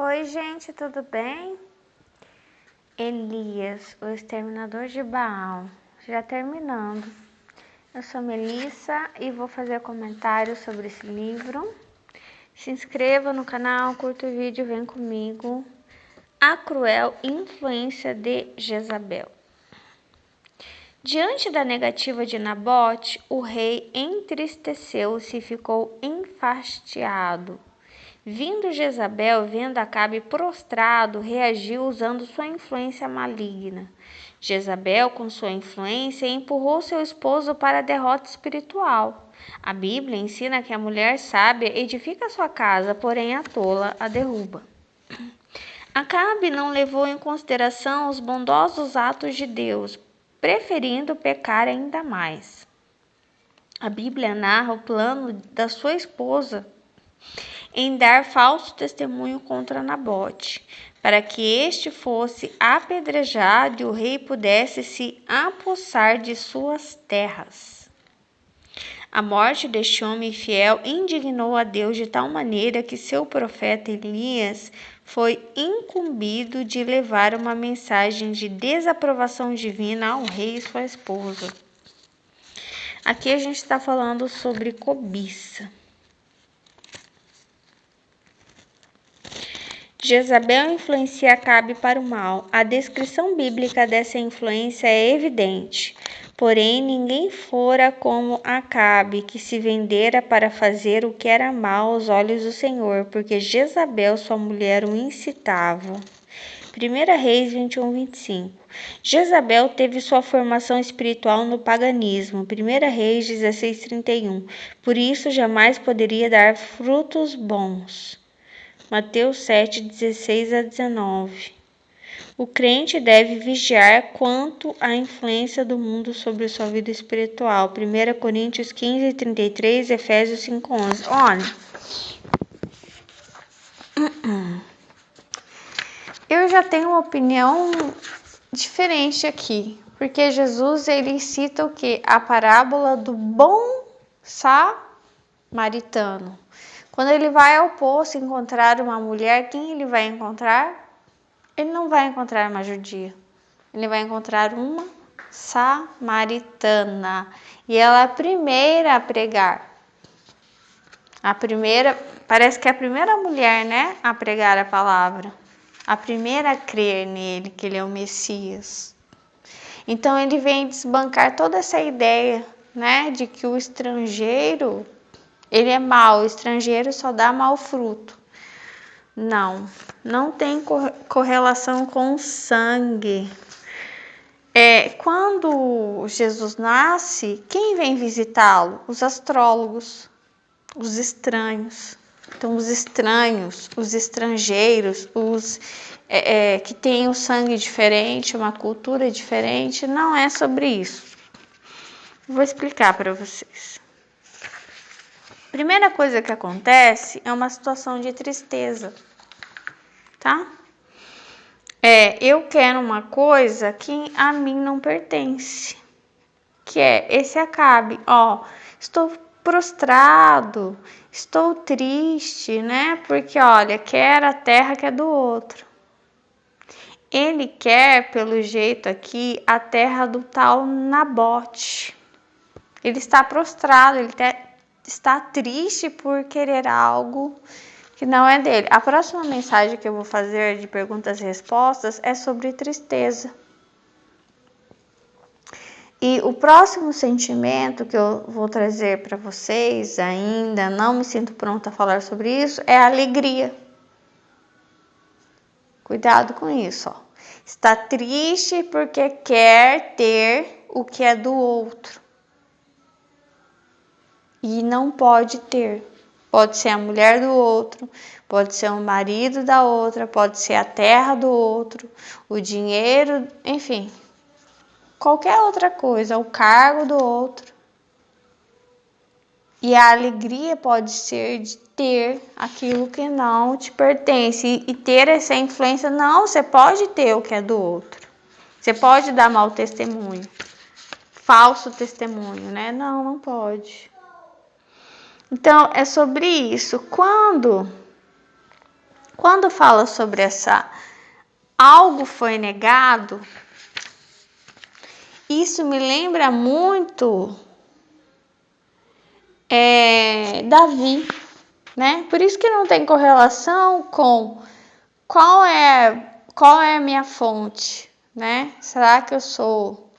Oi, gente, tudo bem? Elias, o exterminador de Baal. Já terminando. Eu sou Melissa e vou fazer comentários sobre esse livro. Se inscreva no canal, curta o vídeo, vem comigo. A cruel influência de Jezabel. Diante da negativa de Nabote, o rei entristeceu-se e ficou enfastiado. Vindo Jezabel, vendo Acabe prostrado, reagiu usando sua influência maligna. Jezabel, com sua influência, empurrou seu esposo para a derrota espiritual. A Bíblia ensina que a mulher sábia edifica sua casa, porém a tola a derruba. Acabe não levou em consideração os bondosos atos de Deus, preferindo pecar ainda mais. A Bíblia narra o plano da sua esposa em dar falso testemunho contra Nabote, para que este fosse apedrejado e o rei pudesse se apossar de suas terras. A morte deste homem fiel indignou a Deus de tal maneira que seu profeta Elias foi incumbido de levar uma mensagem de desaprovação divina ao rei e sua esposa. Aqui a gente está falando sobre cobiça. Jezabel influencia Acabe para o mal. A descrição bíblica dessa influência é evidente. Porém, ninguém fora como Acabe, que se vendera para fazer o que era mal aos olhos do Senhor, porque Jezabel, sua mulher, o incitava. 1 Reis 21:25. Jezabel teve sua formação espiritual no paganismo. 1 Reis 16:31. Por isso jamais poderia dar frutos bons. Mateus 7:16-19. O crente deve vigiar quanto à influência do mundo sobre sua vida espiritual. 1 Coríntios 15:33, Efésios 5:11. Olha, eu já tenho uma opinião diferente aqui, porque Jesus ele cita o que? A parábola do bom samaritano. Quando ele vai ao poço encontrar uma mulher, quem ele vai encontrar? Ele não vai encontrar uma judia. Ele vai encontrar uma samaritana. E ela é a primeira a pregar. Parece que é a primeira mulher, né, a pregar a palavra. A primeira a crer nele, que ele é o Messias. Então ele vem desbancar toda essa ideia, né, de que o estrangeiro ele é mau, o estrangeiro só dá mau fruto. Não tem correlação com o sangue. Quando Jesus nasce, quem vem visitá-lo? Os astrólogos, os estranhos. Então, os estranhos, os estrangeiros, os que têm o sangue diferente, uma cultura diferente, não é sobre isso. Vou explicar para vocês. Primeira coisa que acontece é uma situação de tristeza, tá? Eu quero uma coisa que a mim não pertence, que é esse Acabe, estou prostrado, estou triste, né? Porque olha, quer a terra que é do outro. Ele quer, pelo jeito aqui, a terra do tal Nabote. Ele está prostrado, ele está triste por querer algo que não é dele. A próxima mensagem que eu vou fazer de perguntas e respostas é sobre tristeza. E o próximo sentimento que eu vou trazer para vocês, ainda não me sinto pronta a falar sobre isso, é a alegria. Cuidado com isso, Está triste porque quer ter o que é do outro. E não pode ter. Pode ser a mulher do outro, pode ser o marido da outra, pode ser a terra do outro, o dinheiro, enfim. Qualquer outra coisa, o cargo do outro. E a alegria pode ser de ter aquilo que não te pertence. E ter essa influência, não, você pode ter o que é do outro. Você pode dar mau testemunho. Falso testemunho, né? Não pode. Então, é sobre isso. Quando Quando fala sobre algo foi negado, isso me lembra muito Davi, né? Por isso que não tem correlação com qual é a minha fonte, né? Será que eu sou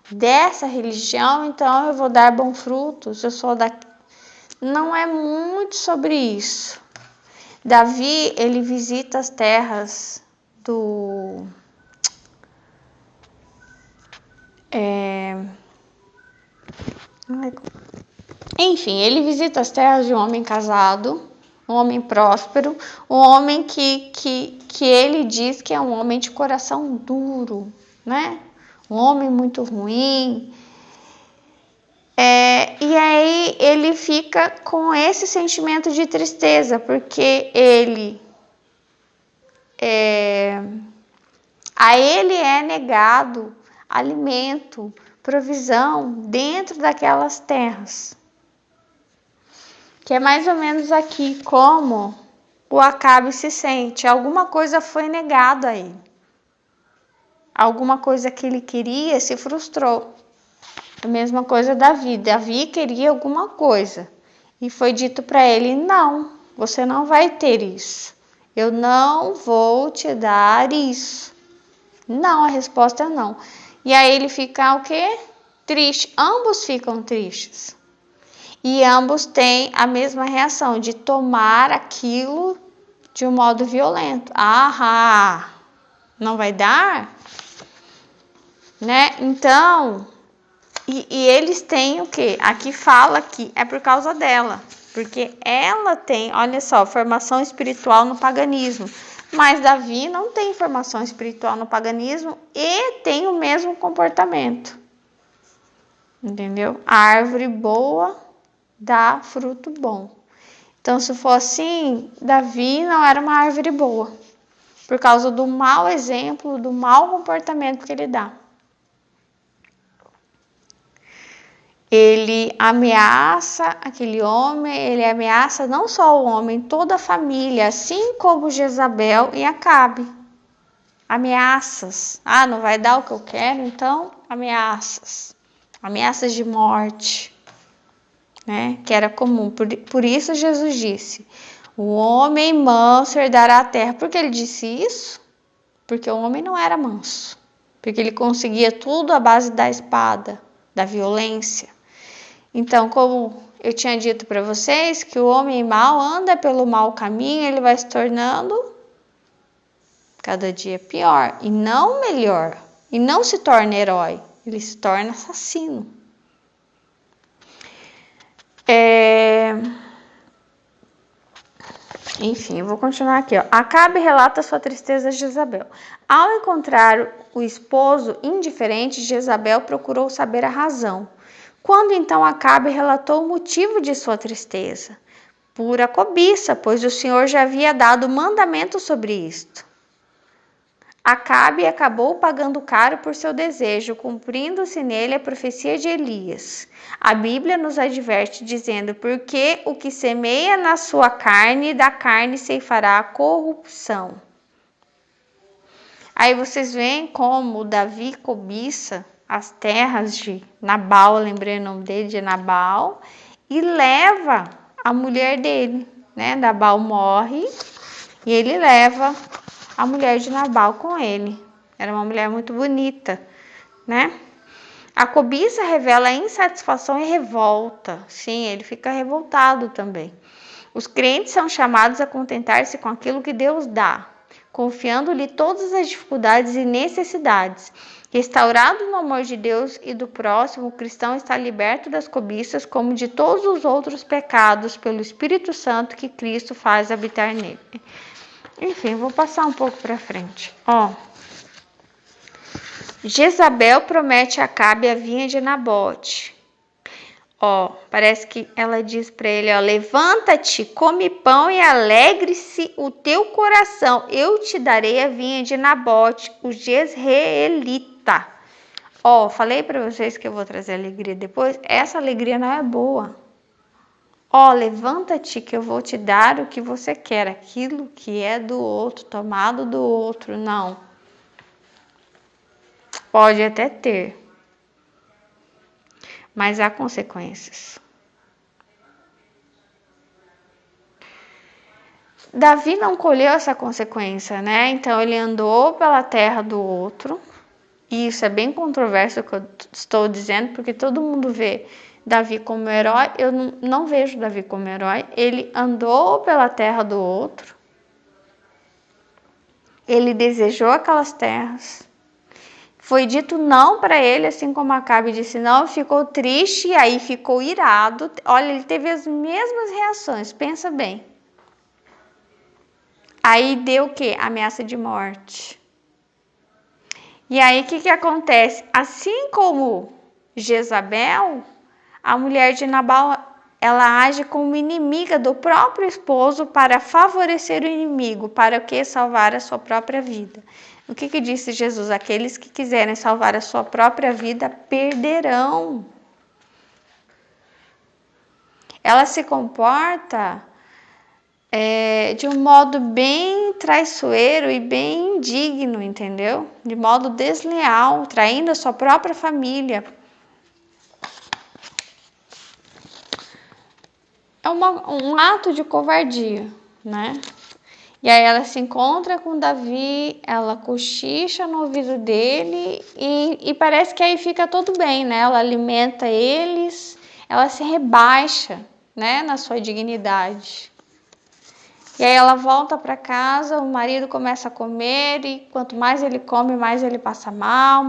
dessa religião, então eu vou dar bons frutos? Eu sou da... Não é muito sobre isso. Davi, ele visita as terras do... Enfim, ele visita as terras de um homem casado, um homem próspero, um homem que ele diz que é um homem de coração duro, né? Um homem muito ruim. E aí ele fica com esse sentimento de tristeza, porque a ele é negado alimento, provisão dentro daquelas terras. Que é mais ou menos aqui como o Acabe se sente. Alguma coisa foi negada a ele. Alguma coisa que ele queria se frustrou. A mesma coisa Davi. Davi queria alguma coisa. E foi dito para ele, não, você não vai ter isso. Eu não vou te dar isso. Não, a resposta é não. E aí ele fica o quê? Triste. Ambos ficam tristes. E ambos têm a mesma reação de tomar aquilo de um modo violento. Ah, não vai dar? Né? Então, e eles têm o quê? Aqui fala que é por causa dela. Porque ela tem, olha só, formação espiritual no paganismo. Mas Davi não tem formação espiritual no paganismo e tem o mesmo comportamento. Entendeu? A árvore boa dá fruto bom. Então, se for assim, Davi não era uma árvore boa, por causa do mau exemplo, do mau comportamento que ele dá. Ele ameaça aquele homem, ele ameaça não só o homem, toda a família, assim como Jezabel e Acabe. Ameaças. Ah, não vai dar o que eu quero, então ameaças. Ameaças de morte. Né, que era comum. Por isso Jesus disse, o homem manso herdará a terra. Por que ele disse isso? Porque o homem não era manso. Porque ele conseguia tudo à base da espada, da violência. Então, como eu tinha dito para vocês, que o homem mau anda pelo mau caminho, ele vai se tornando cada dia pior. E não melhor. E não se torna herói. Ele se torna assassino. Enfim, eu vou continuar aqui. Ó. Acabe relata sua tristeza a Jezabel. Ao encontrar o esposo indiferente, Jezabel procurou saber a razão. Quando então Acabe relatou o motivo de sua tristeza? Pura cobiça, pois o Senhor já havia dado mandamento sobre isto. Acabe acabou pagando caro por seu desejo, cumprindo-se nele a profecia de Elias. A Bíblia nos adverte dizendo, porque o que semeia na sua carne, da carne ceifará a corrupção. Aí vocês veem como Davi cobiça as terras de Nabal, lembrei o nome dele, de Nabal, e leva a mulher dele, né? Nabal morre e ele leva a mulher de Nabal com ele. Era uma mulher muito bonita, né? A cobiça revela insatisfação e revolta. Sim, ele fica revoltado também. Os crentes são chamados a contentar-se com aquilo que Deus dá, confiando-lhe todas as dificuldades e necessidades. Restaurado no amor de Deus e do próximo, o cristão está liberto das cobiças, como de todos os outros pecados, pelo Espírito Santo que Cristo faz habitar nele. Enfim, vou passar um pouco para frente. Jezabel promete a Acabe a vinha de Nabote. Parece que ela diz para ele, levanta-te, come pão e alegre-se o teu coração. Eu te darei a vinha de Nabote, o jezreelita. Falei para vocês que eu vou trazer alegria depois. Essa alegria não é boa. Ó, levanta-te que eu vou te dar o que você quer, aquilo que é do outro, tomado do outro. Não. Pode até ter, mas há consequências. Davi não colheu essa consequência, né? Então ele andou pela terra do outro. E isso é bem controverso o que eu estou dizendo, porque todo mundo vê Davi como herói. Eu não vejo Davi como herói. Ele andou pela terra do outro. Ele desejou aquelas terras. Foi dito não para ele, assim como Acabe disse não, ficou triste e aí ficou irado. Olha, ele teve as mesmas reações, pensa bem. Aí deu o quê? Ameaça de morte. E aí o que acontece? Assim como Jezabel, a mulher de Nabal, ela age como inimiga do próprio esposo para favorecer o inimigo, para o que? Salvar a sua própria vida. O que disse Jesus? Aqueles que quiserem salvar a sua própria vida perderão. Ela se comporta de um modo bem traiçoeiro e bem indigno, entendeu? De modo desleal, traindo a sua própria família. É um ato de covardia, né? E aí ela se encontra com Davi, ela cochicha no ouvido dele e parece que aí fica tudo bem, né? Ela alimenta eles, ela se rebaixa, né, na sua dignidade. E aí ela volta para casa, o marido começa a comer e quanto mais ele come, mais ele passa mal,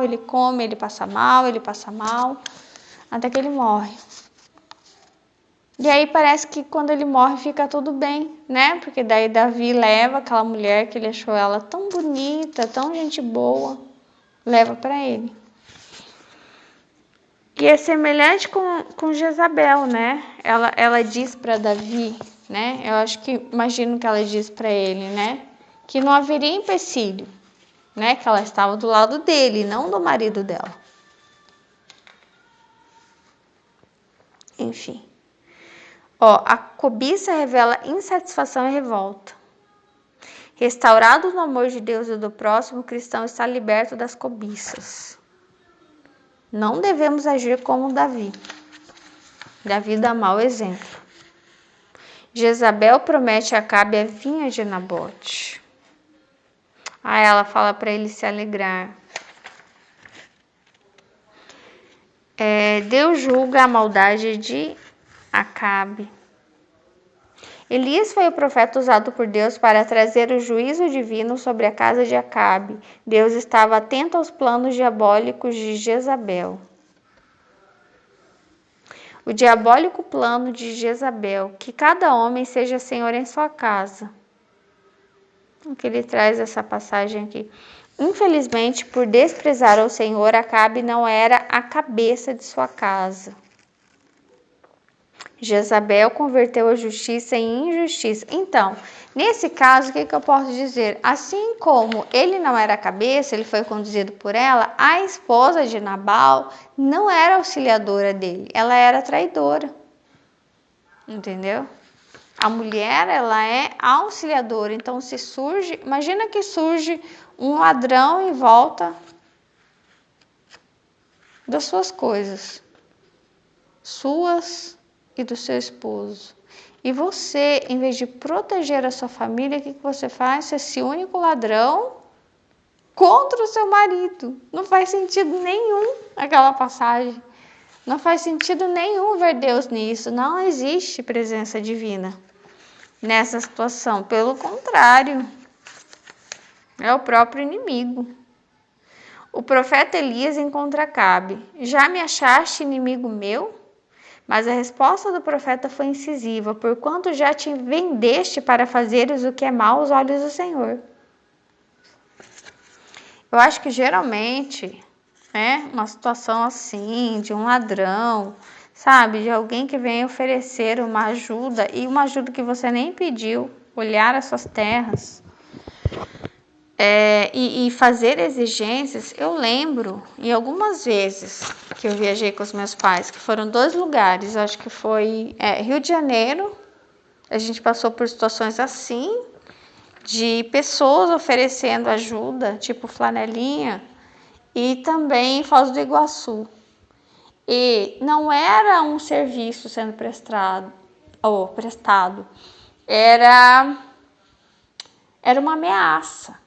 ele come, ele passa mal, até que ele morre. E aí parece que quando ele morre fica tudo bem, né? Porque daí Davi leva aquela mulher que ele achou ela tão bonita, tão gente boa, leva para ele. E é semelhante com Jezabel, né? Ela diz para Davi, né? Eu acho que imagino que ela diz para ele, né? Que não haveria empecilho, né? Que ela estava do lado dele, não do marido dela. Enfim. Ó, a cobiça revela insatisfação e revolta. Restaurado no amor de Deus e do próximo, o cristão está liberto das cobiças. Não devemos agir como Davi. Davi dá mau exemplo. Jezabel promete a Acabe a vinha de Nabote. Aí ela fala para ele se alegrar. Deus julga a maldade de Acabe. Elias foi o profeta usado por Deus para trazer o juízo divino sobre a casa de Acabe. Deus estava atento aos planos diabólicos de Jezabel. O diabólico plano de Jezabel, que cada homem seja senhor em sua casa. O que ele traz essa passagem aqui. Infelizmente, por desprezar o Senhor, Acabe não era a cabeça de sua casa. Jezabel converteu a justiça em injustiça. Então, nesse caso, o que eu posso dizer? Assim como ele não era a cabeça, ele foi conduzido por ela, a esposa de Nabal não era auxiliadora dele, ela era traidora. Entendeu? A mulher, ela é auxiliadora. Então, se surge, imagina que surge um ladrão em volta das suas coisas, suas e do seu esposo. E você, em vez de proteger a sua família, o que você faz? Você se une com o ladrão contra o seu marido. Não faz sentido nenhum aquela passagem. Não faz sentido nenhum ver Deus nisso. Não existe presença divina nessa situação. Pelo contrário, é o próprio inimigo. O profeta Elias encontra Acabe. Já me achaste inimigo meu? Mas a resposta do profeta foi incisiva, porquanto já te vendeste para fazeres o que é mal aos olhos do Senhor. Eu acho que geralmente, uma situação assim, de um ladrão, sabe, de alguém que vem oferecer uma ajuda, e uma ajuda que você nem pediu, olhar as suas terras, E fazer exigências, eu lembro, em algumas vezes que eu viajei com os meus pais, que foram 2 lugares, acho que foi Rio de Janeiro, a gente passou por situações assim, de pessoas oferecendo ajuda, tipo flanelinha, e também em Foz do Iguaçu. E não era um serviço sendo prestado, era uma ameaça.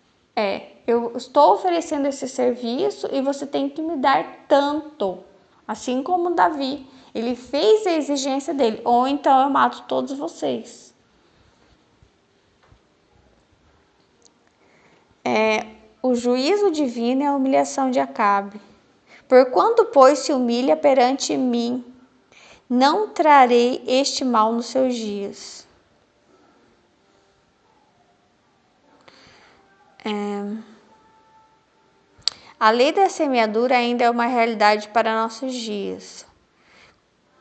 Eu estou oferecendo esse serviço e você tem que me dar tanto. Assim como Davi, ele fez a exigência dele, ou então eu mato todos vocês. O juízo divino é a humilhação de Acabe. Porquanto, pois, se humilha perante mim, não trarei este mal nos seus dias. A lei da semeadura ainda é uma realidade para nossos dias.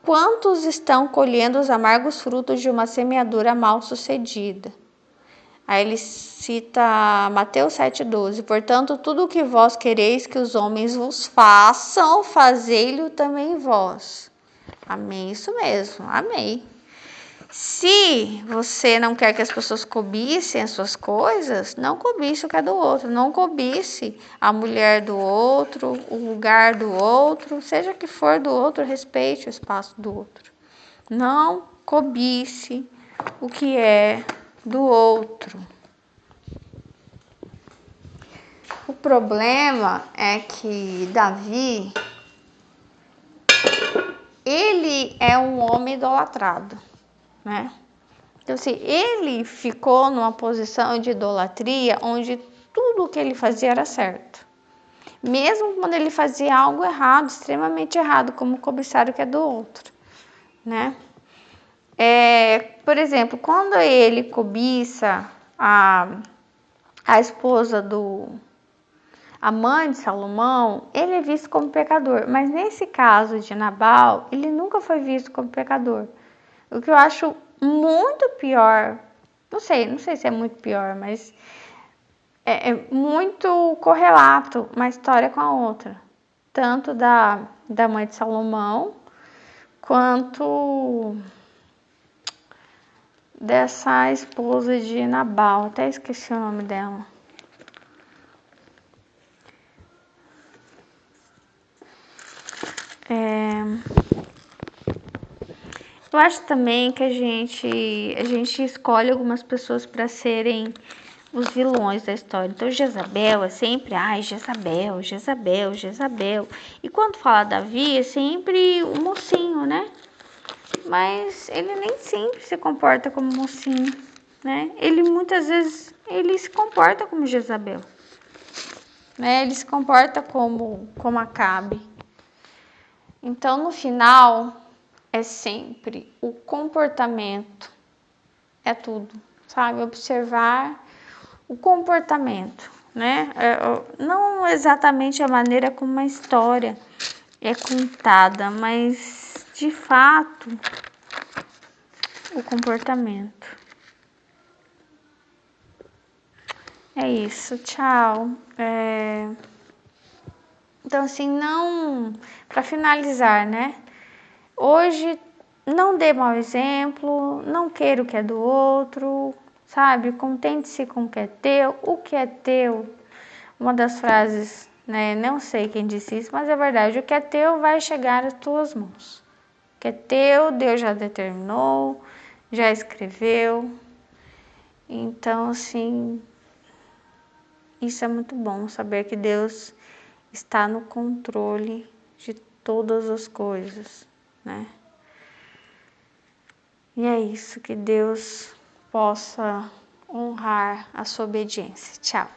Quantos estão colhendo os amargos frutos de uma semeadura mal sucedida? Aí ele cita Mateus 7,12. Portanto, tudo o que vós quereis que os homens vos façam, fazei-lo também vós. Amém, isso mesmo, amém. Se você não quer que as pessoas cobicem as suas coisas, não cobice o que é do outro. Não cobice a mulher do outro, o lugar do outro, seja que for do outro, respeite o espaço do outro. Não cobice o que é do outro. O problema é que Davi, ele é um homem idolatrado, né? Então, assim, ele ficou numa posição de idolatria onde tudo o que ele fazia era certo. Mesmo quando ele fazia algo errado, extremamente errado, como cobiçar o que é do outro, né? Por exemplo, quando ele cobiça a esposa a mãe de Salomão, ele é visto como pecador. Mas nesse caso de Nabal, ele nunca foi visto como pecador. O que eu acho muito pior, não sei se é muito pior, mas é muito correlato uma história com a outra. Tanto da mãe de Salomão, quanto dessa esposa de Nabal. Até esqueci o nome dela. Eu acho também que a gente escolhe algumas pessoas para serem os vilões da história. Então, Jezabel é sempre, Jezabel, Jezabel, Jezabel. E quando fala Davi, é sempre o mocinho, né? Mas ele nem sempre se comporta como mocinho, né? Ele muitas vezes, ele se comporta como Jezabel, né? Ele se comporta como Acabe. Então, no final, é sempre o comportamento, é tudo, sabe? Observar o comportamento, né? Não exatamente a maneira como uma história é contada, mas de fato o comportamento. É isso, tchau. Então, assim, não. Para finalizar, né? Hoje, não dê mau exemplo, não queira o que é do outro, sabe? Contente-se com o que é teu. O que é teu, uma das frases, né? Não sei quem disse isso, mas é verdade. O que é teu vai chegar às tuas mãos. O que é teu, Deus já determinou, já escreveu. Então, assim, isso é muito bom, saber que Deus está no controle de todas as coisas, né? E é isso, que Deus possa honrar a sua obediência. Tchau.